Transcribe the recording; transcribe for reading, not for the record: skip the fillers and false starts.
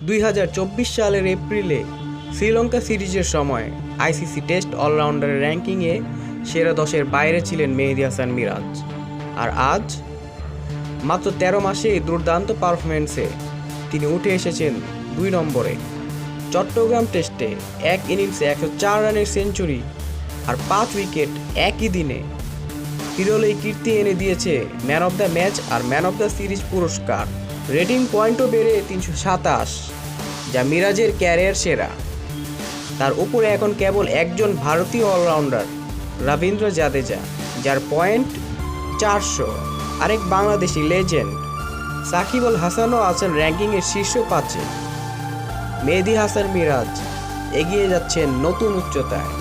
2024 সালের এপ্রিলে শ্রীলঙ্কা সিরিজের সময় আইসিসি টেস্ট অলরাউন্ডারের র্যাঙ্কিংয়ে সেরা 10-এর বাইরে ছিলেন মেহেদী হাসান মিরাজ। আর আজ মাত্র 13 মাসে এই দুর্দান্ত পারফরম্যান্সে তিনি উঠে এসেছেন 2 নম্বরে। চট্টগ্রাম টেস্টে এক ইনিংসে 104 রানের সেঞ্চুরি আর 5 উইকেট একই দিনে হিরোল এই কীর্তি এনে দিয়েছে ম্যান অফ দ্য ম্যাচ আর ম্যান অফ দ্য সিরিজ পুরস্কার। রেটিং পয়েন্টও বেড়ে 327, যা মিরাজের ক্যারিয়ার সেরা। তার উপরে এখন কেবল একজন ভারতীয় অলরাউন্ডার রবীন্দ্র জাদেজা, যার পয়েন্ট 400। আরেক বাংলাদেশি লেজেন্ড সাকিব আল হাসানও আছেন র্যাঙ্কিংয়ের শীর্ষ 5-এ। মেহেদী হাসান মিরাজ এগিয়ে যাচ্ছেন নতুন উচ্চতায়।